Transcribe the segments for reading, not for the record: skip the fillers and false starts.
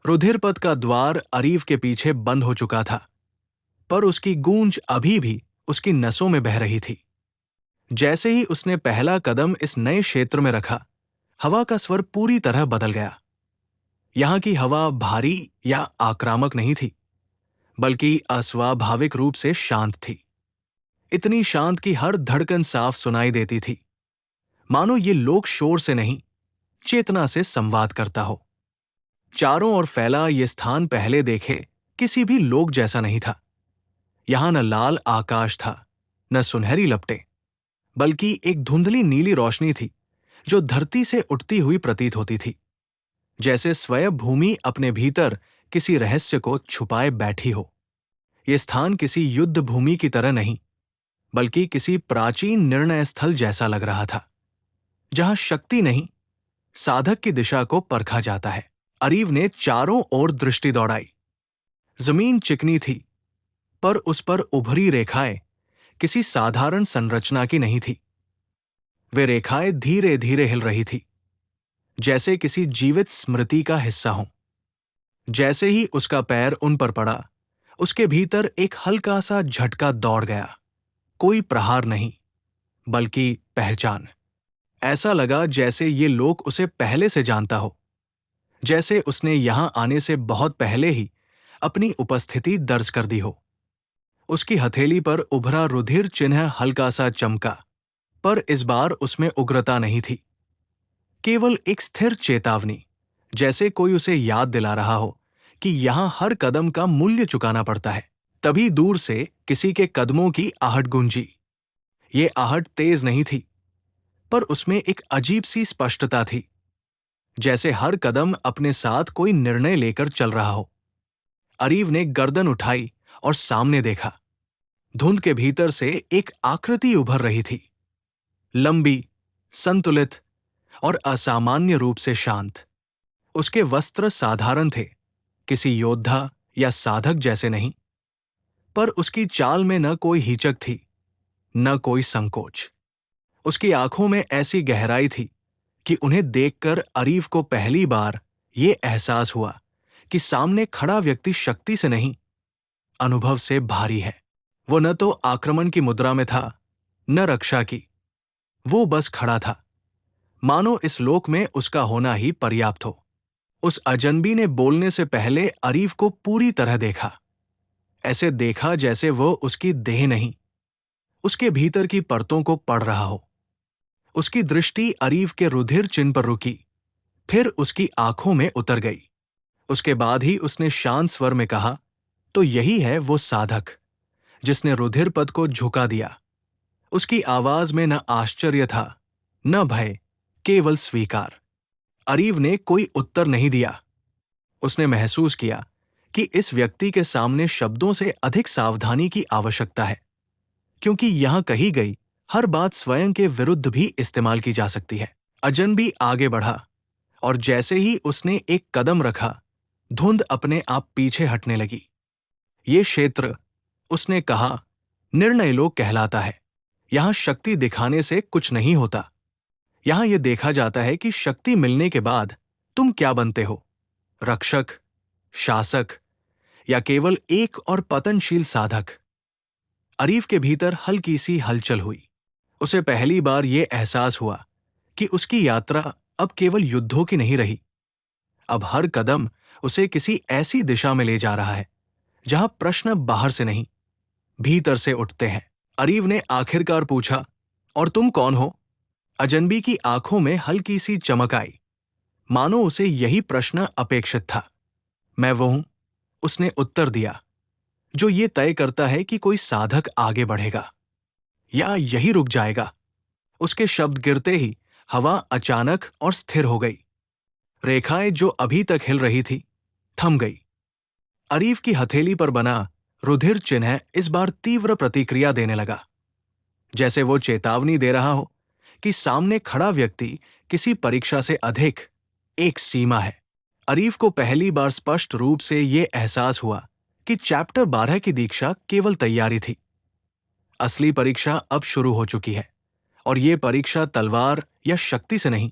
रुधिरपथ का द्वार अरीव के पीछे बंद हो चुका था, पर उसकी गूंज अभी भी उसकी नसों में बह रही थी। जैसे ही उसने पहला कदम इस नए क्षेत्र में रखा, हवा का स्वर पूरी तरह बदल गया। यहां की हवा भारी या आक्रामक नहीं थी, बल्कि अस्वाभाविक रूप से शांत थी। इतनी शांत कि हर धड़कन साफ सुनाई देती थी, मानो ये लोक शोर से नहीं, चेतना से संवाद करता हो। चारों ओर फैला ये स्थान पहले देखे किसी भी लोक जैसा नहीं था। यहां न लाल आकाश था, न सुनहरी लपटें, बल्कि एक धुंधली नीली रोशनी थी जो धरती से उठती हुई प्रतीत होती थी, जैसे स्वयं भूमि अपने भीतर किसी रहस्य को छुपाए बैठी हो। यह स्थान किसी युद्ध भूमि की तरह नहीं, बल्कि किसी प्राचीन निर्णय स्थल जैसा लग रहा था, जहां शक्ति नहीं, साधक की दिशा को परखा जाता है। अरीव ने चारों ओर दृष्टि दौड़ाई। जमीन चिकनी थी, पर उस पर उभरी रेखाएं किसी साधारण संरचना की नहीं थी। वे रेखाएं धीरे धीरे हिल रही थी, जैसे किसी जीवित स्मृति का हिस्सा हो। जैसे ही उसका पैर उन पर पड़ा, उसके भीतर एक हल्का सा झटका दौड़ गया। कोई प्रहार नहीं, बल्कि पहचान। ऐसा लगा जैसे ये लोक उसे पहले से जानता हो, जैसे उसने यहां आने से बहुत पहले ही अपनी उपस्थिति दर्ज कर दी हो। उसकी हथेली पर उभरा रुधिर चिन्ह हल्का सा चमका, पर इस बार उसमें उग्रता नहीं थी, केवल एक स्थिर चेतावनी, जैसे कोई उसे याद दिला रहा हो कि यहां हर कदम का मूल्य चुकाना पड़ता है। तभी दूर से किसी के कदमों की आहट गूंजी। ये आहट तेज नहीं थी, पर उसमें एक अजीब सी स्पष्टता थी, जैसे हर कदम अपने साथ कोई निर्णय लेकर चल रहा हो। अरीव ने गर्दन उठाई और सामने देखा। धुंध के भीतर से एक आकृति उभर रही थी, लंबी, संतुलित और असामान्य रूप से शांत। उसके वस्त्र साधारण थे, किसी योद्धा या साधक जैसे नहीं, पर उसकी चाल में न कोई हिचक थी, न कोई संकोच। उसकी आंखों में ऐसी गहराई थी कि उन्हें देखकर अरीव को पहली बार ये एहसास हुआ कि सामने खड़ा व्यक्ति शक्ति से नहीं, अनुभव से भारी है। वो न तो आक्रमण की मुद्रा में था, न रक्षा की। वो बस खड़ा था, मानो इस लोक में उसका होना ही पर्याप्त हो। उस अजनबी ने बोलने से पहले अरीव को पूरी तरह देखा। ऐसे देखा जैसे वो उसकी देह नहीं, उसके भीतर की परतों को पढ़ रहा हो। उसकी दृष्टि अरीव के रुधिर चिन्ह पर रुकी, फिर उसकी आंखों में उतर गई। उसके बाद ही उसने शांत स्वर में कहा, तो यही है वो साधक जिसने रुधिर पथ को झुका दिया। उसकी आवाज में न आश्चर्य था, न भय, केवल स्वीकार। अरीव ने कोई उत्तर नहीं दिया। उसने महसूस किया कि इस व्यक्ति के सामने शब्दों से अधिक सावधानी की आवश्यकता है, क्योंकि यहां कही गई हर बात स्वयं के विरुद्ध भी इस्तेमाल की जा सकती है। अजनबी आगे बढ़ा, और जैसे ही उसने एक कदम रखा, धुंध अपने आप पीछे हटने लगी। ये क्षेत्र, उसने कहा, निर्णय लोक कहलाता है। यहां शक्ति दिखाने से कुछ नहीं होता। यहां यह देखा जाता है कि शक्ति मिलने के बाद तुम क्या बनते हो, रक्षक, शासक, या केवल एक और पतनशील साधक। अरीव के भीतर हल्की सी हलचल हुई। उसे पहली बार यह एहसास हुआ कि उसकी यात्रा अब केवल युद्धों की नहीं रही। अब हर कदम उसे किसी ऐसी दिशा में ले जा रहा है जहां प्रश्न बाहर से नहीं, भीतर से उठते हैं। अरीव ने आखिरकार पूछा, और तुम कौन हो? अजनबी की आंखों में हल्की सी चमक आई, मानो उसे यही प्रश्न अपेक्षित था। मैं वो हूं, उसने उत्तर दिया, जो ये तय करता है कि कोई साधक आगे बढ़ेगा या यही रुक जाएगा। उसके शब्द गिरते ही हवा अचानक और स्थिर हो गई। रेखाएं जो अभी तक हिल रही थी, थम गई। अरीव की हथेली पर बना रुधिर चिन्ह इस बार तीव्र प्रतिक्रिया देने लगा, जैसे वो चेतावनी दे रहा हो कि सामने खड़ा व्यक्ति किसी परीक्षा से अधिक एक सीमा है। अरीव को पहली बार स्पष्ट रूप से ये एहसास हुआ कि चैप्टर 12 की दीक्षा केवल तैयारी थी। असली परीक्षा अब शुरू हो चुकी है, और ये परीक्षा तलवार या शक्ति से नहीं,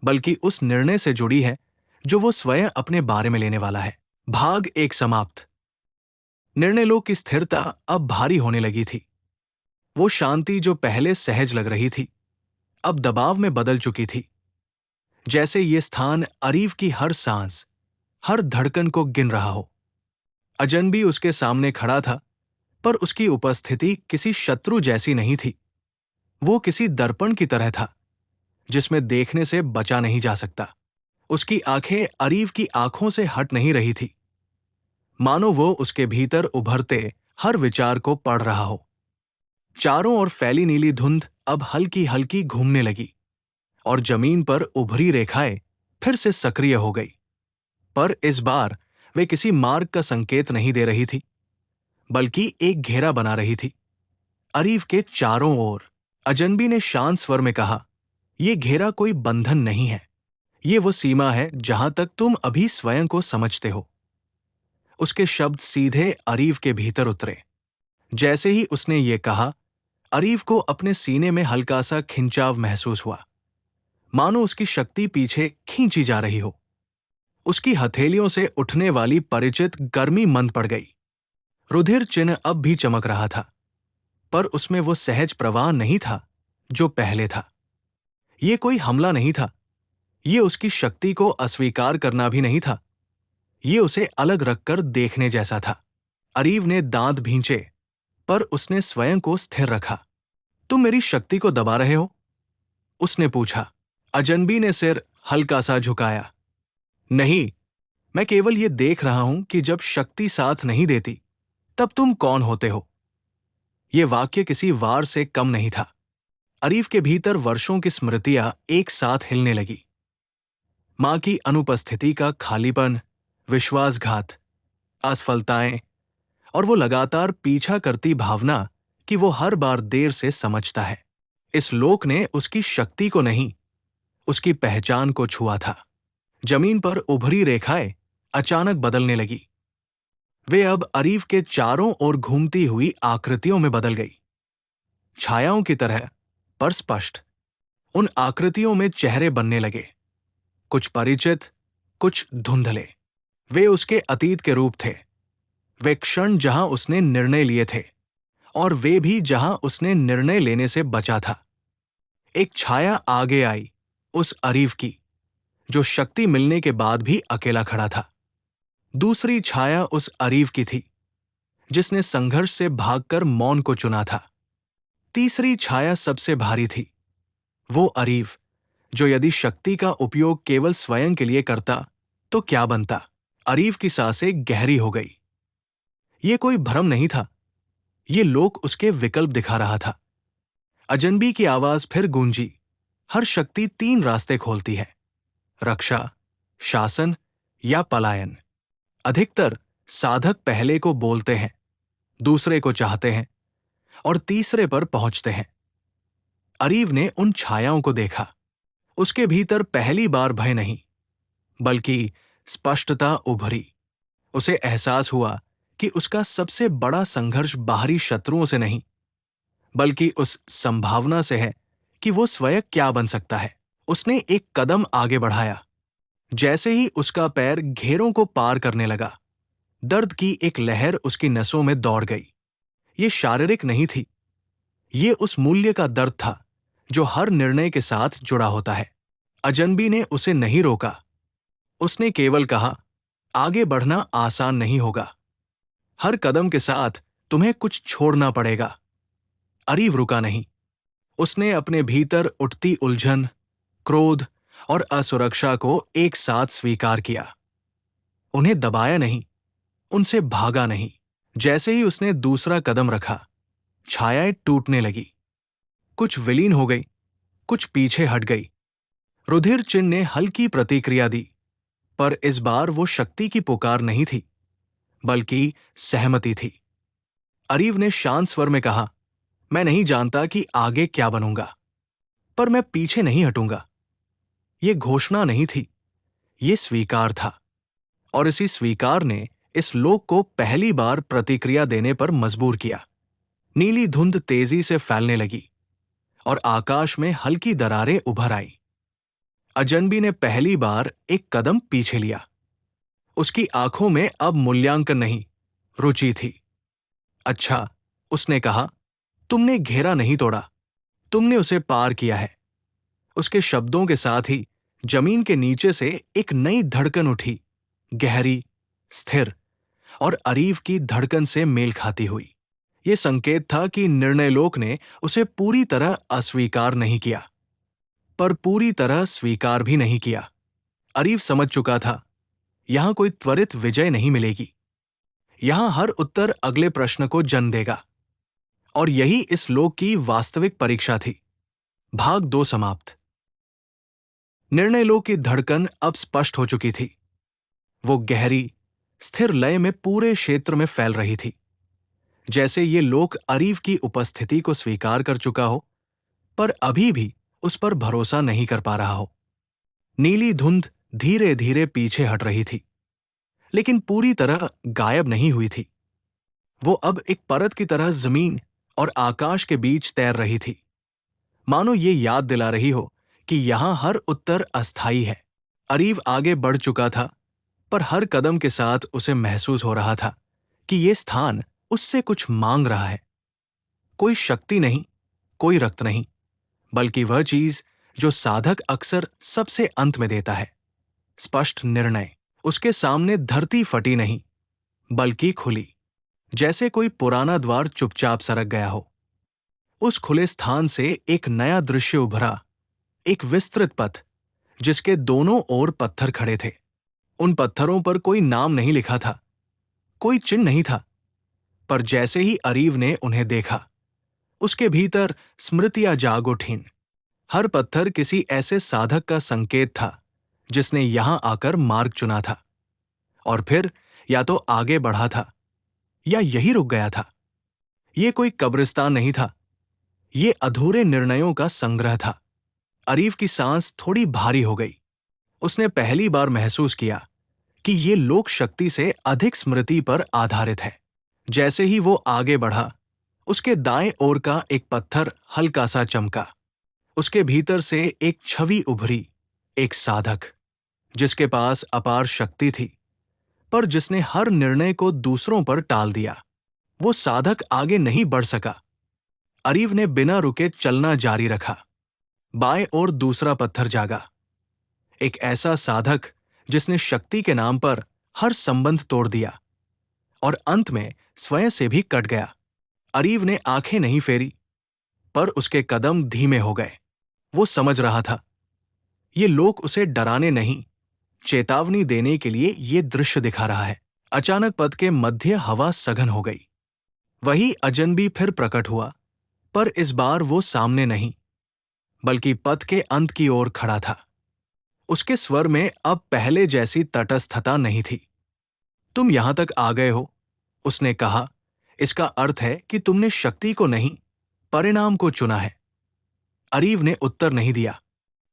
बल्कि उस निर्णय से जुड़ी है जो वो स्वयं अपने बारे में लेने वाला है। भाग एक समाप्त। निर्णय लो की स्थिरता अब भारी होने लगी थी। वो शांति जो पहले सहज लग रही थी, अब दबाव में बदल चुकी थी। जैसे ये स्थान अरीव की हर सांस, हर धड़कन को गिन रहा हो। अजनबी उसके सामने खड़ा था, पर उसकी उपस्थिति किसी शत्रु जैसी नहीं थी। वो किसी दर्पण की तरह था, जिसमें देखने से बचा नहीं जा सकता। उसकी आंखें अरीव की आंखों से हट नहीं रही थी, मानो वो उसके भीतर उभरते हर विचार को पढ़ रहा हो। चारों ओर फैली नीली धुंध अब हल्की हल्की घूमने लगी और जमीन पर उभरी रेखाएं फिर से सक्रिय हो गई। पर इस बार वे किसी मार्ग का संकेत नहीं दे रही थी, बल्कि एक घेरा बना रही थी अरीव के चारों ओर। अजनबी ने शांत स्वर में कहा, यह घेरा कोई बंधन नहीं है, ये वो सीमा है जहां तक तुम अभी स्वयं को समझते हो। उसके शब्द सीधे अरीव के भीतर उतरे। जैसे ही उसने ये कहा, अरीव को अपने सीने में हल्का सा खिंचाव महसूस हुआ, मानो उसकी शक्ति पीछे खींची जा रही हो। उसकी हथेलियों से उठने वाली परिचित गर्मी मंद पड़ गई। रुधिर चिन्ह अब भी चमक रहा था, पर उसमें वो सहज प्रवाह नहीं था जो पहले था। ये कोई हमला नहीं था, ये उसकी शक्ति को अस्वीकार करना भी नहीं था, ये उसे अलग रखकर देखने जैसा था। अरीव ने दांत भींचे, पर उसने स्वयं को स्थिर रखा। तुम मेरी शक्ति को दबा रहे हो? उसने पूछा। अजनबी ने सिर हल्का सा झुकाया। नहीं, मैं केवल ये देख रहा हूं कि जब शक्ति साथ नहीं देती, तब तुम कौन होते हो। यह वाक्य किसी वार से कम नहीं था। अरीव के भीतर वर्षों की स्मृतियां एक साथ हिलने लगी। मां की अनुपस्थिति का खालीपन, विश्वासघात, असफलताएं और वो लगातार पीछा करती भावना कि वो हर बार देर से समझता है। इस लोक ने उसकी शक्ति को नहीं, उसकी पहचान को छुआ था। जमीन पर उभरी रेखाएं अचानक बदलने लगी। वे अब अरीव के चारों ओर घूमती हुई आकृतियों में बदल गई, छायाओं की तरह, पर स्पष्ट। उन आकृतियों में चेहरे बनने लगे, कुछ परिचित, कुछ धुंधले। वे उसके अतीत के रूप थे, वे क्षण जहां उसने निर्णय लिए थे, और वे भी जहां उसने निर्णय लेने से बचा था। एक छाया आगे आई, उस अरीव की जो शक्ति मिलने के बाद भी अकेला खड़ा था। दूसरी छाया उस अरीव की थी जिसने संघर्ष से भागकर मौन को चुना था। तीसरी छाया सबसे भारी थी, वो अरीव जो यदि शक्ति का उपयोग केवल स्वयं के लिए करता तो क्या बनता। अरीव की सांसें गहरी हो गई। ये कोई भ्रम नहीं था, ये लोक उसके विकल्प दिखा रहा था। अजनबी की आवाज फिर गूंजी, हर शक्ति 3 रास्ते खोलती है, रक्षा, शासन या पलायन। अधिकतर साधक पहले को बोलते हैं, दूसरे को चाहते हैं और तीसरे पर पहुंचते हैं। अरीव ने उन छायाओं को देखा। उसके भीतर पहली बार भय नहीं, बल्कि स्पष्टता उभरी। उसे एहसास हुआ कि उसका सबसे बड़ा संघर्ष बाहरी शत्रुओं से नहीं, बल्कि उस संभावना से है कि वो स्वयं क्या बन सकता है। उसने एक कदम आगे बढ़ाया। जैसे ही उसका पैर घेरों को पार करने लगा, दर्द की एक लहर उसकी नसों में दौड़ गई। ये शारीरिक नहीं थी, ये उस मूल्य का दर्द था जो हर निर्णय के साथ जुड़ा होता है। अजनबी ने उसे नहीं रोका। उसने केवल कहा, आगे बढ़ना आसान नहीं होगा, हर कदम के साथ तुम्हें कुछ छोड़ना पड़ेगा। अरीव रुका नहीं। उसने अपने भीतर उठती उलझन, क्रोध और असुरक्षा को एक साथ स्वीकार किया। उन्हें दबाया नहीं, उनसे भागा नहीं। जैसे ही उसने दूसरा कदम रखा, छायाएं टूटने लगी, कुछ विलीन हो गई, कुछ पीछे हट गई। रुधिर चिन्ह ने हल्की प्रतिक्रिया दी, पर इस बार वो शक्ति की पुकार नहीं थी, बल्कि सहमति थी। अरीव ने शांत स्वर में कहा, मैं नहीं जानता कि आगे क्या बनूंगा, पर मैं पीछे नहीं हटूंगा। ये घोषणा नहीं थी, ये स्वीकार था, और इसी स्वीकार ने इस लोक को पहली बार प्रतिक्रिया देने पर मजबूर किया। नीली धुंध तेजी से फैलने लगी और आकाश में हल्की दरारें उभर आई। अजनबी ने पहली बार एक कदम पीछे लिया। उसकी आंखों में अब मूल्यांकन नहीं, रुचि थी। अच्छा, उसने कहा, तुमने घेरा नहीं तोड़ा, तुमने उसे पार किया है। उसके शब्दों के साथ ही जमीन के नीचे से एक नई धड़कन उठी, गहरी, स्थिर और अरीव की धड़कन से मेल खाती हुई। यह संकेत था कि निर्णयलोक ने उसे पूरी तरह अस्वीकार नहीं किया, पर पूरी तरह स्वीकार भी नहीं किया। अरीव समझ चुका था, यहां कोई त्वरित विजय नहीं मिलेगी। यहां हर उत्तर अगले प्रश्न को जन्म देगा। और यही इस लोक की वास्तविक परीक्षा थी। भाग 2 समाप्त। निर्णयलोक की धड़कन अब स्पष्ट हो चुकी थी। वो गहरी, स्थिर लय में पूरे क्षेत्र में फैल रही थी। जैसे ये लोक अरीव की उपस्थिति को स्वीकार कर चुका हो, पर अभी भी उस पर भरोसा नहीं कर पा रहा हो। नीली धुंध धीरे धीरे पीछे हट रही थी, लेकिन पूरी तरह गायब नहीं हुई थी। वो अब एक परत की तरह जमीन और आकाश के बीच तैर रही थी, मानो ये याद दिला रही हो कि यहां हर उत्तर अस्थायी है। अरीव आगे बढ़ चुका था, पर हर कदम के साथ उसे महसूस हो रहा था कि ये स्थान उससे कुछ मांग रहा है। कोई शक्ति नहीं, कोई रक्त नहीं, बल्कि वह चीज जो साधक अक्सर सबसे अंत में देता है, स्पष्ट निर्णय। उसके सामने धरती फटी नहीं, बल्कि खुली, जैसे कोई पुराना द्वार चुपचाप सरक गया हो। उस खुले स्थान से एक नया दृश्य उभरा, एक विस्तृत पथ जिसके दोनों ओर पत्थर खड़े थे। उन पत्थरों पर कोई नाम नहीं लिखा था, कोई चिन्ह नहीं था, पर जैसे ही अरीव ने उन्हें देखा, उसके भीतर स्मृतियां जाग उठीं। हर पत्थर किसी ऐसे साधक का संकेत था जिसने यहां आकर मार्ग चुना था, और फिर या तो आगे बढ़ा था या यही रुक गया था। ये कोई कब्रिस्तान नहीं था, ये अधूरे निर्णयों का संग्रह था। अरीव की सांस थोड़ी भारी हो गई। उसने पहली बार महसूस किया कि ये लोक शक्ति से अधिक स्मृति पर आधारित है। जैसे ही वो आगे बढ़ा, उसके दाएं ओर का एक पत्थर हल्का सा चमका। उसके भीतर से एक छवि उभरी, एक साधक जिसके पास अपार शक्ति थी, पर जिसने हर निर्णय को दूसरों पर टाल दिया। वो साधक आगे नहीं बढ़ सका। अरीव ने बिना रुके चलना जारी रखा। बाएं ओर दूसरा पत्थर जागा, एक ऐसा साधक जिसने शक्ति के नाम पर हर संबंध तोड़ दिया और अंत में स्वयं से भी कट गया। अरीव ने आंखें नहीं फेरी, पर उसके कदम धीमे हो गए। वो समझ रहा था, ये लोक उसे डराने नहीं, चेतावनी देने के लिए ये दृश्य दिखा रहा है। अचानक पथ के मध्य हवा सघन हो गई। वही अजनबी फिर प्रकट हुआ, पर इस बार वो सामने नहीं, बल्कि पथ के अंत की ओर खड़ा था। उसके स्वर में अब पहले जैसी तटस्थता नहीं थी। तुम यहां तक आ गए हो, उसने कहा, इसका अर्थ है कि तुमने शक्ति को नहीं, परिणाम को चुना है। अरीव ने उत्तर नहीं दिया।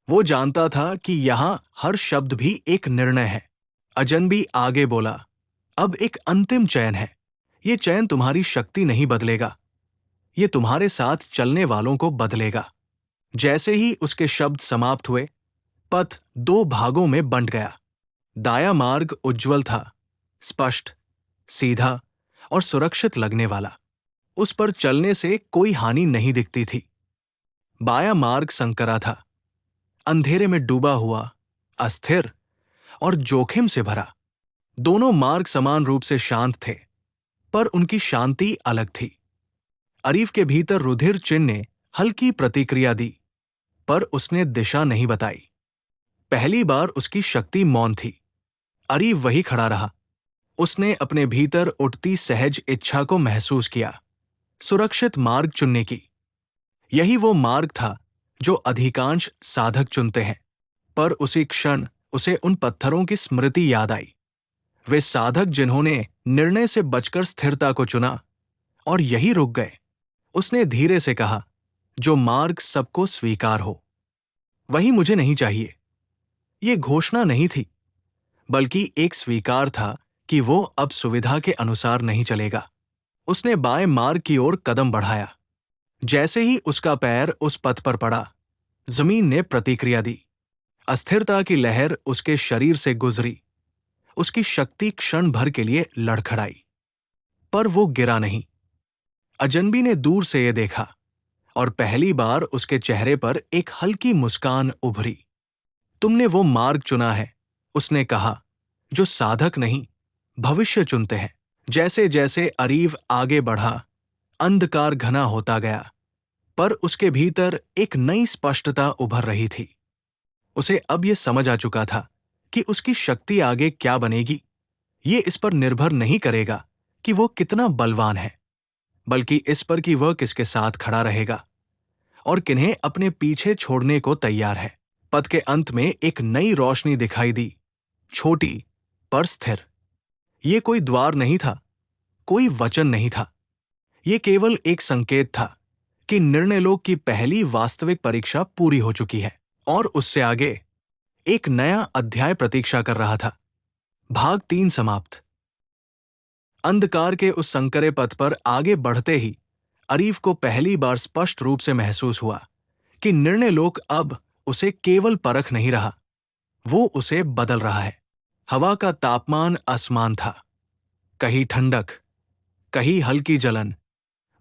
वो जानता था कि यहां हर शब्द भी एक निर्णय है। अजनबी आगे बोला, अब एक अंतिम चयन है। ये चयन तुम्हारी शक्ति नहीं बदलेगा, ये तुम्हारे साथ चलने वालों को बदलेगा। जैसे ही उसके शब्द समाप्त हुए, पथ 2 भागों में बंट गया। दायां मार्ग उज्ज्वल था, स्पष्ट, सीधा और सुरक्षित लगने वाला। उस पर चलने से कोई हानि नहीं दिखती थी। बायां मार्ग संकरा था, अंधेरे में डूबा हुआ, अस्थिर और जोखिम से भरा। दोनों मार्ग समान रूप से शांत थे, पर उनकी शांति अलग थी। अरीव के भीतर रुधिर चिन्ह ने हल्की प्रतिक्रिया दी, पर उसने दिशा नहीं बताई। पहली बार उसकी शक्ति मौन थी। अरीव वही खड़ा रहा। उसने अपने भीतर उठती सहज इच्छा को महसूस किया, सुरक्षित मार्ग चुनने की। यही वो मार्ग था जो अधिकांश साधक चुनते हैं। पर उसी क्षण उसे उन पत्थरों की स्मृति याद आई। वे साधक जिन्होंने निर्णय से बचकर स्थिरता को चुना और यही रुक गए। उसने धीरे से कहा, जो मार्ग सबको स्वीकार हो, वही मुझे नहीं चाहिए। ये घोषणा नहीं थी, बल्कि एक स्वीकार था कि वो अब सुविधा के अनुसार नहीं चलेगा। उसने बाएं मार्ग की ओर कदम बढ़ाया। जैसे ही उसका पैर उस पथ पर पड़ा, जमीन ने प्रतिक्रिया दी। अस्थिरता की लहर उसके शरीर से गुजरी। उसकी शक्ति क्षण भर के लिए लड़खड़ाई, पर वो गिरा नहीं। अजनबी ने दूर से ये देखा और पहली बार उसके चेहरे पर एक हल्की मुस्कान उभरी। तुमने वो मार्ग चुना है, उसने कहा, जो साधक नहीं, भविष्य चुनते हैं। जैसे जैसे अरीव आगे बढ़ा, अंधकार घना होता गया, पर उसके भीतर एक नई स्पष्टता उभर रही थी। उसे अब यह समझ आ चुका था कि उसकी शक्ति आगे क्या बनेगी, ये इस पर निर्भर नहीं करेगा कि वो कितना बलवान है, बल्कि इस पर कि वह किसके साथ खड़ा रहेगा और किन्हें अपने पीछे छोड़ने को तैयार है। पथ के अंत में एक नई रोशनी दिखाई दी, छोटी पर स्थिर। ये कोई द्वार नहीं था, कोई वचन नहीं था। ये केवल एक संकेत था कि निर्णयलोक की पहली वास्तविक परीक्षा पूरी हो चुकी है और उससे आगे एक नया अध्याय प्रतीक्षा कर रहा था। भाग 3 समाप्त। अंधकार के उस संकरे पथ पर आगे बढ़ते ही अरीफ को पहली बार स्पष्ट रूप से महसूस हुआ कि निर्णयलोक अब उसे केवल परख नहीं रहा, वो उसे बदल रहा है। हवा का तापमान असमान था, कहीं ठंडक, कहीं हल्की जलन,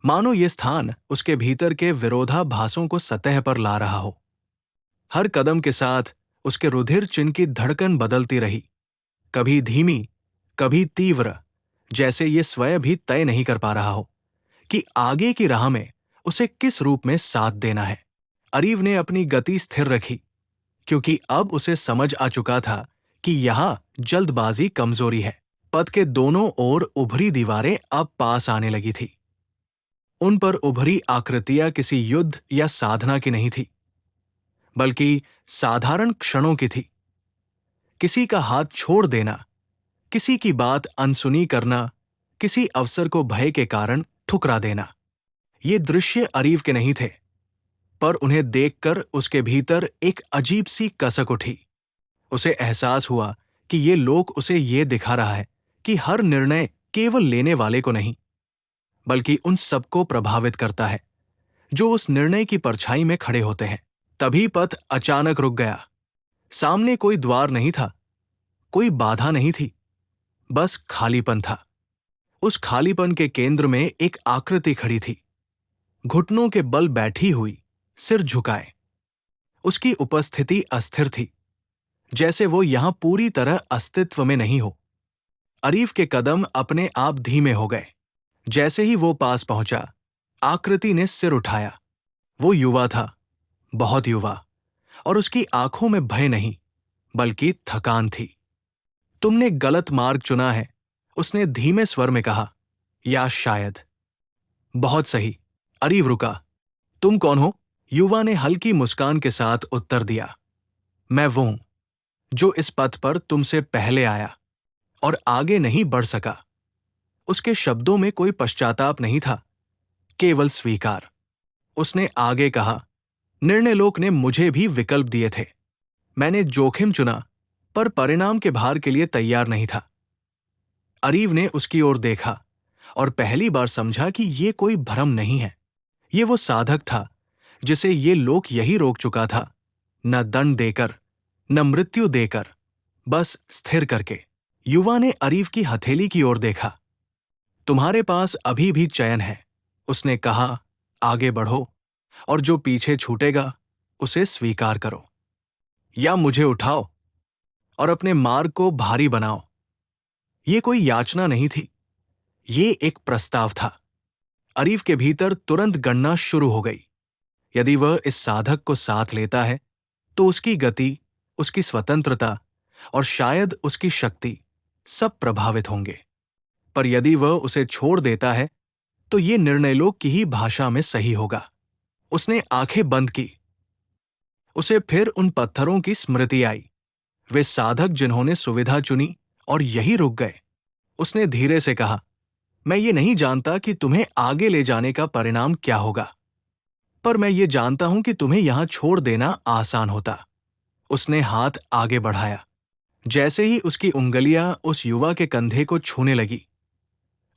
मानो ये स्थान उसके भीतर के विरोधाभासों को सतह पर ला रहा हो। हर कदम के साथ उसके रुधिर चिन्ह की धड़कन बदलती रही, कभी धीमी, कभी तीव्र, जैसे ये स्वयं भी तय नहीं कर पा रहा हो कि आगे की राह में उसे किस रूप में साथ देना है। अरीव ने अपनी गति स्थिर रखी, क्योंकि अब उसे समझ आ चुका था कि यहां जल्दबाजी कमजोरी है। पथ के दोनों ओर उभरी दीवारें अब पास आने लगी थी। उन पर उभरी आकृतियां किसी युद्ध या साधना की नहीं थी, बल्कि साधारण क्षणों की थी। किसी का हाथ छोड़ देना, किसी की बात अनसुनी करना, किसी अवसर को भय के कारण ठुकरा देना। ये दृश्य अरीव के नहीं थे, पर उन्हें देखकर उसके भीतर एक अजीब सी कसक उठी। उसे एहसास हुआ कि ये लोक उसे ये दिखा रहा है कि हर निर्णय केवल लेने वाले को नहीं, बल्कि उन सबको प्रभावित करता है जो उस निर्णय की परछाई में खड़े होते हैं। तभी पथ अचानक रुक गया। सामने कोई द्वार नहीं था, कोई बाधा नहीं थी, बस खालीपन था। उस खालीपन के केंद्र में एक आकृति खड़ी थी, घुटनों के बल बैठी हुई, सिर झुकाए। उसकी उपस्थिति अस्थिर थी, जैसे वो यहां पूरी तरह अस्तित्व में नहीं हो। अरीफ के कदम अपने आप धीमे हो गए। जैसे ही वो पास पहुंचा, आकृति ने सिर उठाया। वो युवा था, बहुत युवा, और उसकी आंखों में भय नहीं, बल्कि थकान थी। तुमने गलत मार्ग चुना है, उसने धीमे स्वर में कहा, या शायद। बहुत सही। अरीव रुका। तुम कौन हो? युवा ने हल्की मुस्कान के साथ उत्तर दिया, मैं वो हूं जो इस पथ पर तुमसे पहले आया और आगे नहीं बढ़ सका। उसके शब्दों में कोई पश्चाताप नहीं था, केवल स्वीकार। उसने आगे कहा, निर्णयलोक ने मुझे भी विकल्प दिए थे। मैंने जोखिम चुना, पर परिणाम के भार के लिए तैयार नहीं था। अरीव ने उसकी ओर देखा और पहली बार समझा कि ये कोई भ्रम नहीं है। ये वो साधक था जिसे ये लोक यही रोक चुका था, न दंड देकर, न मृत्यु देकर, बस स्थिर करके। युवा ने अरीव की हथेली की ओर देखा। तुम्हारे पास अभी भी चयन है, उसने कहा, आगे बढ़ो और जो पीछे छूटेगा उसे स्वीकार करो, या मुझे उठाओ और अपने मार्ग को भारी बनाओ। ये कोई याचना नहीं थी, ये एक प्रस्ताव था। अरीफ के भीतर तुरंत गणना शुरू हो गई। यदि वह इस साधक को साथ लेता है तो उसकी गति, उसकी स्वतंत्रता और शायद उसकी शक्ति सब प्रभावित होंगे। पर यदि वह उसे छोड़ देता है तो ये निर्णयलोक की ही भाषा में सही होगा। उसने आंखें बंद की। उसे फिर उन पत्थरों की स्मृति आई, वे साधक जिन्होंने सुविधा चुनी और यही रुक गए। उसने धीरे से कहा, मैं ये नहीं जानता कि तुम्हें आगे ले जाने का परिणाम क्या होगा, पर मैं ये जानता हूं कि तुम्हें यहां छोड़ देना आसान होता। उसने हाथ आगे बढ़ाया। जैसे ही उसकी उंगलियां उस युवा के कंधे को छूने लगी,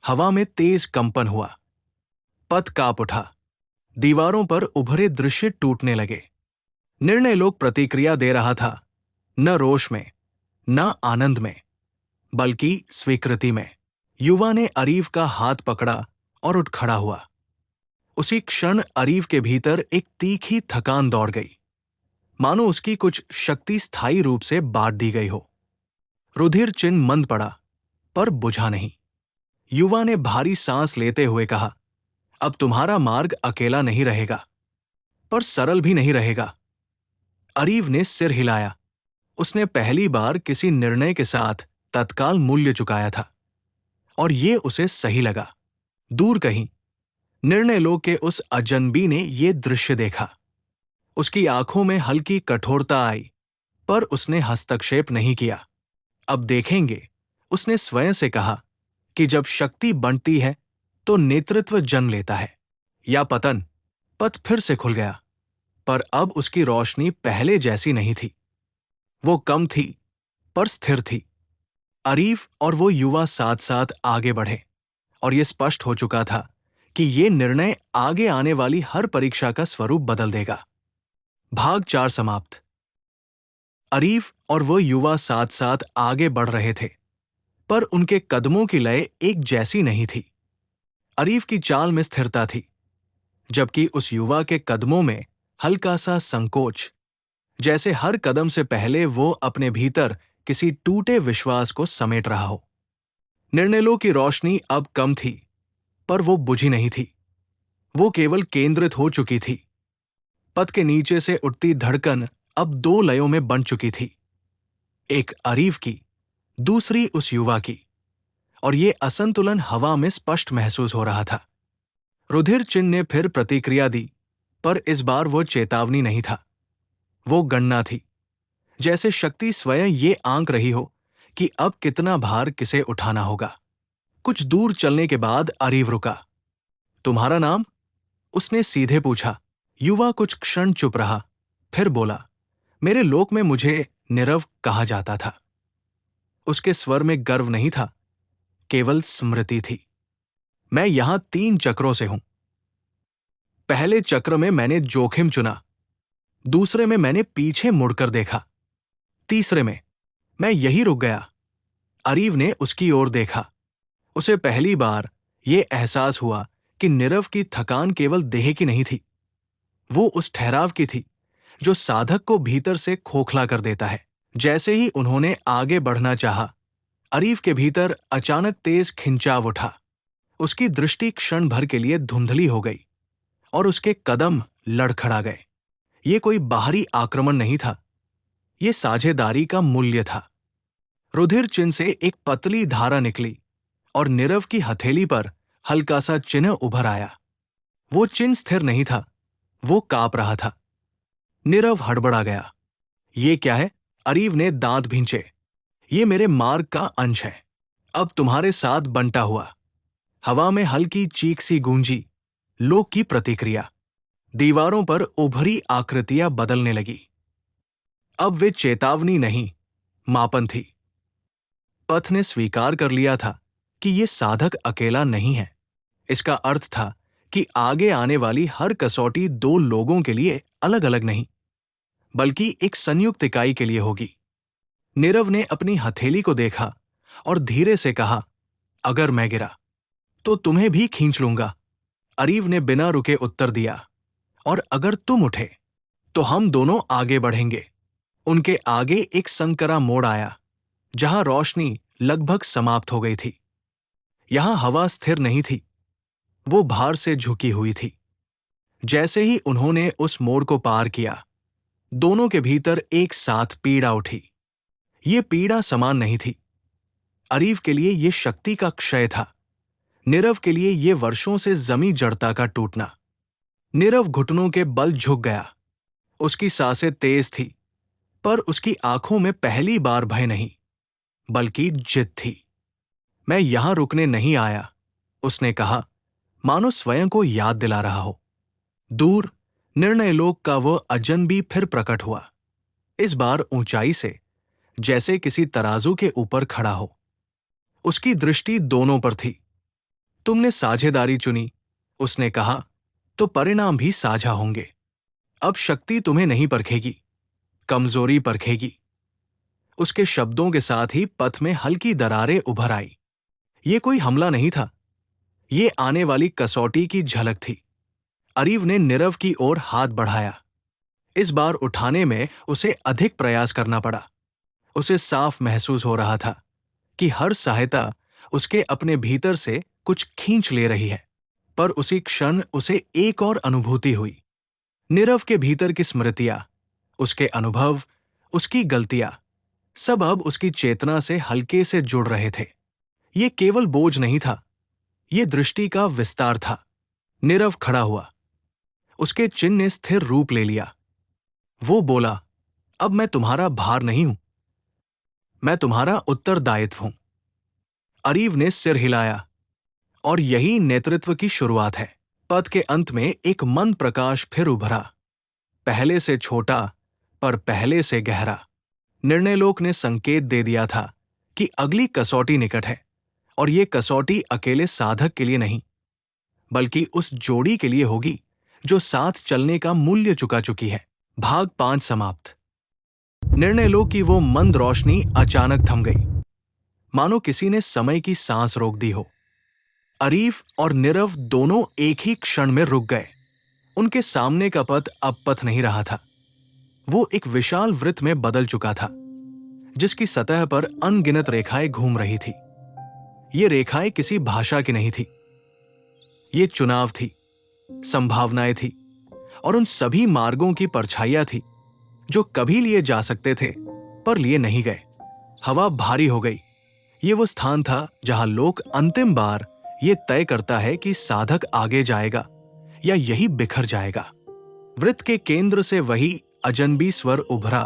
हवा में तेज कंपन हुआ। पथ कांप उठा। दीवारों पर उभरे दृश्य टूटने लगे। निर्णयलोक प्रतिक्रिया दे रहा था, न रोष में, न आनंद में, बल्कि स्वीकृति में। युवा ने अरीव का हाथ पकड़ा और उठ खड़ा हुआ। उसी क्षण अरीव के भीतर एक तीखी थकान दौड़ गई, मानो उसकी कुछ शक्ति स्थायी रूप से बांट दी गई हो। रुधिर चिन्ह मंद पड़ा, पर बुझा नहीं। युवा ने भारी सांस लेते हुए कहा, अब तुम्हारा मार्ग अकेला नहीं रहेगा, पर सरल भी नहीं रहेगा। अरीव ने सिर हिलाया। उसने पहली बार किसी निर्णय के साथ तत्काल मूल्य चुकाया था, और ये उसे सही लगा। दूर कहीं निर्णय लो के उस अजनबी ने ये दृश्य देखा। उसकी आंखों में हल्की कठोरता आई, पर उसने हस्तक्षेप नहीं किया। अब देखेंगे, उसने स्वयं से कहा, कि जब शक्ति बंटती है तो नेतृत्व जन्म लेता है, या पतन। पथ फिर से खुल गया, पर अब उसकी रोशनी पहले जैसी नहीं थी। वो कम थी, पर स्थिर थी। अरीफ और वो युवा साथ साथ आगे बढ़े, और ये स्पष्ट हो चुका था कि ये निर्णय आगे आने वाली हर परीक्षा का स्वरूप बदल देगा। भाग 4 समाप्त। अरीफ और वो युवा साथ साथ आगे बढ़ रहे थे, पर उनके कदमों की लय एक जैसी नहीं थी। अरीफ की चाल में स्थिरता थी, जबकि उस युवा के कदमों में हल्का सा संकोच, जैसे हर कदम से पहले वो अपने भीतर किसी टूटे विश्वास को समेट रहा हो। निर्णयों की रोशनी अब कम थी, पर वो बुझी नहीं थी। वो केवल केंद्रित हो चुकी थी। पथ के नीचे से उठती धड़कन अब 2 लयों में बंट चुकी थी, एक अरीफ की, दूसरी उस युवा की, और ये असंतुलन हवा में स्पष्ट महसूस हो रहा था। रुधिर चिन्ह ने फिर प्रतिक्रिया दी, पर इस बार वो चेतावनी नहीं था, वो गणना थी। जैसे शक्ति स्वयं ये आंक रही हो कि अब कितना भार किसे उठाना होगा। कुछ दूर चलने के बाद अरीव रुका। तुम्हारा नाम? उसने सीधे पूछा। युवा कुछ क्षण चुप रहा, फिर बोला, मेरे लोक में मुझे नीरव कहा जाता था। उसके स्वर में गर्व नहीं था, केवल स्मृति थी। मैं यहां 3 चक्रों से हूं। पहले चक्र में मैंने जोखिम चुना, दूसरे में मैंने पीछे मुड़कर देखा, तीसरे में मैं यही रुक गया। अरीव ने उसकी ओर देखा। उसे पहली बार ये एहसास हुआ कि नीरव की थकान केवल देह की नहीं थी, वो उस ठहराव की थी जो साधक को भीतर से खोखला कर देता है। जैसे ही उन्होंने आगे बढ़ना चाहा, अरीव के भीतर अचानक तेज खिंचाव उठा। उसकी दृष्टि क्षण भर के लिए धुंधली हो गई, और उसके कदम लड़खड़ा गए। ये कोई बाहरी आक्रमण नहीं था, ये साझेदारी का मूल्य था। रुधिर चिन्ह से एक पतली धारा निकली, और नीरव की हथेली पर हल्का सा चिन्ह उभर आया। वो चिन्ह स्थिर नहीं था, वो कांप रहा था। नीरव हड़बड़ा गया। ये क्या है? अरीव ने दांत भींचे। ये मेरे मार्ग का अंश है, अब तुम्हारे साथ बंटा हुआ। हवा में हल्की चीख सी गूंजी, लोक की प्रतिक्रिया। दीवारों पर उभरी आकृतियां बदलने लगी। अब वे चेतावनी नहीं, मापन थी। पथ ने स्वीकार कर लिया था कि ये साधक अकेला नहीं है। इसका अर्थ था कि आगे आने वाली हर कसौटी 2 लोगों के लिए अलग अलग नहीं, बल्कि एक संयुक्त इकाई के लिए होगी। नीरव ने अपनी हथेली को देखा और धीरे से कहा, अगर मैं गिरा तो तुम्हें भी खींच लूंगा। अरीव ने बिना रुके उत्तर दिया, और अगर तुम उठे तो हम दोनों आगे बढ़ेंगे। उनके आगे एक संकरा मोड़ आया, जहां रोशनी लगभग समाप्त हो गई थी। यहां हवा स्थिर नहीं थी, वो भार से झुकी हुई थी। जैसे ही उन्होंने उस मोड़ को पार किया, दोनों के भीतर एक साथ पीड़ा उठी। ये पीड़ा समान नहीं थी। अरीव के लिए ये शक्ति का क्षय था, नीरव के लिए ये वर्षों से जमी जड़ता का टूटना। नीरव घुटनों के बल झुक गया। उसकी सांसें तेज थी, पर उसकी आंखों में पहली बार भय नहीं, बल्कि जिद थी। मैं यहां रुकने नहीं आया, उसने कहा, मानो स्वयं को याद दिला रहा हो। दूर निर्णय लोक का वो अजनबी फिर प्रकट हुआ, इस बार ऊंचाई से, जैसे किसी तराजू के ऊपर खड़ा हो। उसकी दृष्टि दोनों पर थी। तुमने साझेदारी चुनी, उसने कहा, तो परिणाम भी साझा होंगे। अब शक्ति तुम्हें नहीं परखेगी, कमजोरी परखेगी। उसके शब्दों के साथ ही पथ में हल्की दरारें उभर आई। ये कोई हमला नहीं था, ये आने वाली कसौटी की झलक थी। अरीव ने नीरव की ओर हाथ बढ़ाया। इस बार उठाने में उसे अधिक प्रयास करना पड़ा। उसे साफ महसूस हो रहा था कि हर सहायता उसके अपने भीतर से कुछ खींच ले रही है। पर उसी क्षण उसे एक और अनुभूति हुई। नीरव के भीतर की स्मृतियां, उसके अनुभव, उसकी गलतियां, सब अब उसकी चेतना से हल्के से जुड़ रहे थे। ये केवल बोझ नहीं था, ये दृष्टि का विस्तार था। नीरव खड़ा हुआ। उसके चिन्ह ने स्थिर रूप ले लिया। वो बोला, अब मैं तुम्हारा भार नहीं हूं, मैं तुम्हारा उत्तरदायित्व हूं। अरीव ने सिर हिलाया। और यही नेतृत्व की शुरुआत है। पथ के अंत में एक मंद प्रकाश फिर उभरा, पहले से छोटा पर पहले से गहरा। निर्णयलोक ने संकेत दे दिया था कि अगली कसौटी निकट है, और ये कसौटी अकेले साधक के लिए नहीं, बल्कि उस जोड़ी के लिए होगी जो साथ चलने का मूल्य चुका चुकी है। भाग 5 समाप्त। निर्णयलोक की वो मंद रोशनी अचानक थम गई, मानो किसी ने समय की सांस रोक दी हो। अरीफ और नीरव दोनों एक ही क्षण में रुक गए। उनके सामने का पथ अब पथ नहीं रहा था, वो एक विशाल वृत्त में बदल चुका था, जिसकी सतह पर अनगिनत रेखाएं घूम रही थी। ये रेखाएं किसी भाषा की नहीं थी, ये चुनाव थी, संभावनाएं थी, और उन सभी मार्गों की परछाइयां थी जो कभी लिए जा सकते थे पर लिए नहीं गए। हवा भारी हो गई। ये वो स्थान था जहां लोक अंतिम बार ये तय करता है कि साधक आगे जाएगा या यही बिखर जाएगा। वृत्त के केंद्र से वही अजनबी स्वर उभरा,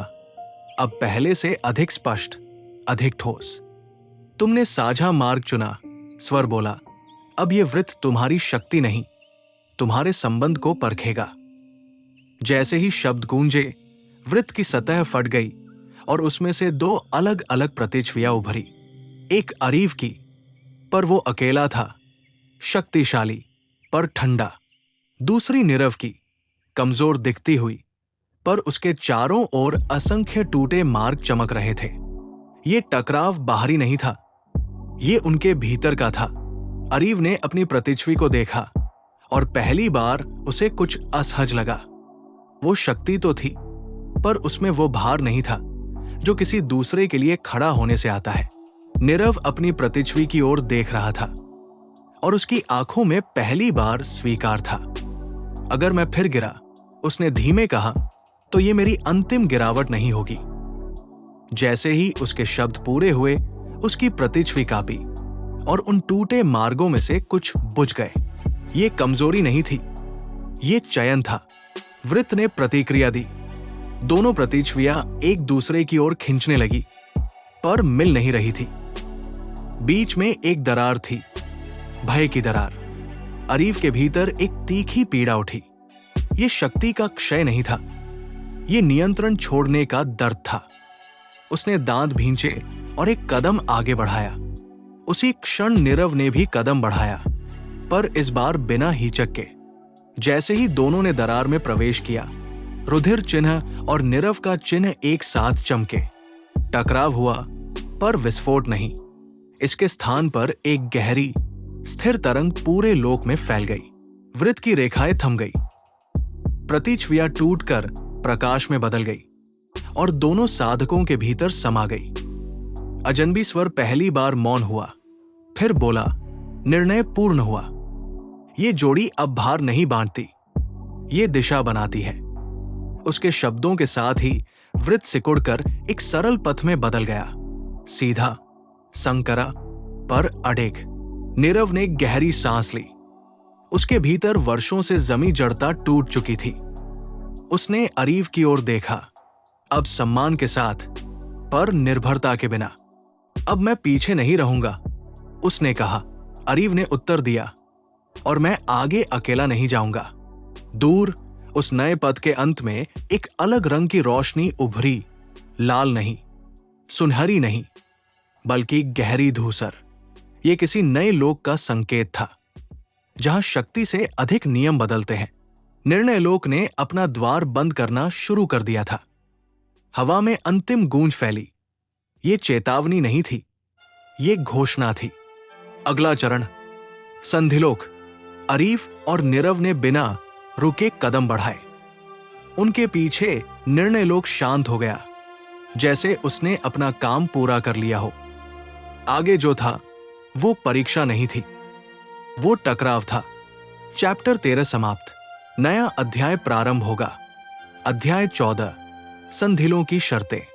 अब पहले से अधिक स्पष्ट, अधिक ठोस। तुमने साझा मार्ग चुना, स्वर बोला। अब यह वृत्त तुम्हारी शक्ति नहीं, तुम्हारे संबंध को परखेगा। जैसे ही शब्द गूंजे, वृत्त की सतह फट गई और उसमें से दो अलग अलग प्रतिच्छवियां उभरी। एक अरीव की, पर वो अकेला था, शक्तिशाली पर ठंडा। दूसरी नीरव की, कमजोर दिखती हुई, पर उसके चारों ओर असंख्य टूटे मार्ग चमक रहे थे। ये टकराव बाहरी नहीं था, ये उनके भीतर का था। अरीव ने अपनी प्रतिच्छवि को देखा और पहली बार उसे कुछ असहज लगा। वो शक्ति तो थी, पर उसमें वो भार नहीं था जो किसी दूसरे के लिए खड़ा होने से आता है। नीरव अपनी प्रतिच्छवि की ओर देख रहा था और उसकी आंखों में पहली बार स्वीकार था। अगर मैं फिर गिरा, उसने धीमे कहा, तो ये मेरी अंतिम गिरावट नहीं होगी। जैसे ही उसके शब्द पूरे हुए, उसकी प्रतिच्छवि कांपी और उन टूटे मार्गों में से कुछ बुझ गए। ये कमजोरी नहीं थी, ये चयन था। वृत्त ने प्रतिक्रिया दी। दोनों प्रतिच्छवियां एक दूसरे की ओर खींचने लगी, पर मिल नहीं रही थी। बीच में एक दरार थी, भय की दरार। अरीफ के भीतर एक तीखी पीड़ा उठी। ये शक्ति का क्षय नहीं था, ये नियंत्रण छोड़ने का दर्द था। उसने दांत भींचे और एक कदम आगे बढ़ाया। उसी क्षण नीरव ने भी कदम बढ़ाया, पर इस बार बिना हिचक के। जैसे ही दोनों ने दरार में प्रवेश किया, रुधिर चिन्ह और नीरव का चिन्ह एक साथ चमके। टकराव हुआ, पर विस्फोट नहीं। इसके स्थान पर एक गहरी, स्थिर तरंग पूरे लोक में फैल गई। वृत्त की रेखाएं थम गई, प्रतिच्छवियां टूटकर प्रकाश में बदल गई और दोनों साधकों के भीतर समा गई। अजनबी स्वर पहली बार मौन हुआ, फिर बोला, निर्णय पूर्ण हुआ। ये जोड़ी अब भार नहीं बांटती, ये दिशा बनाती है। उसके शब्दों के साथ ही वृत्त सिकुड़कर एक सरल पथ में बदल गया, सीधा, संकरा, पर अडेग। नीरव ने गहरी सांस ली। उसके भीतर वर्षों से जमी जड़ता टूट चुकी थी। उसने अरीव की ओर देखा, अब सम्मान के साथ, पर निर्भरता के बिना। अब मैं पीछे नहीं रहूंगा, उसने कहा। अरीव ने उत्तर दिया, और मैं आगे अकेला नहीं जाऊंगा। दूर उस नए पथ के अंत में एक अलग रंग की रोशनी उभरी, लाल नहीं, सुनहरी नहीं, बल्कि गहरी धूसर। यह किसी नए लोक का संकेत था, जहां शक्ति से अधिक नियम बदलते हैं। निर्णय लोक ने अपना द्वार बंद करना शुरू कर दिया था। हवा में अंतिम गूंज फैली, ये चेतावनी नहीं थी, ये घोषणा थी। अगला चरण। संधिलोक। अरीफ और नीरव ने बिना रुके कदम बढ़ाए। उनके पीछे निर्णय लोक शांत हो गया, जैसे उसने अपना काम पूरा कर लिया हो। आगे जो था वो परीक्षा नहीं थी, वो टकराव था। चैप्टर 13 समाप्त। नया अध्याय प्रारंभ होगा। अध्याय 14, संधिलों की शर्तें।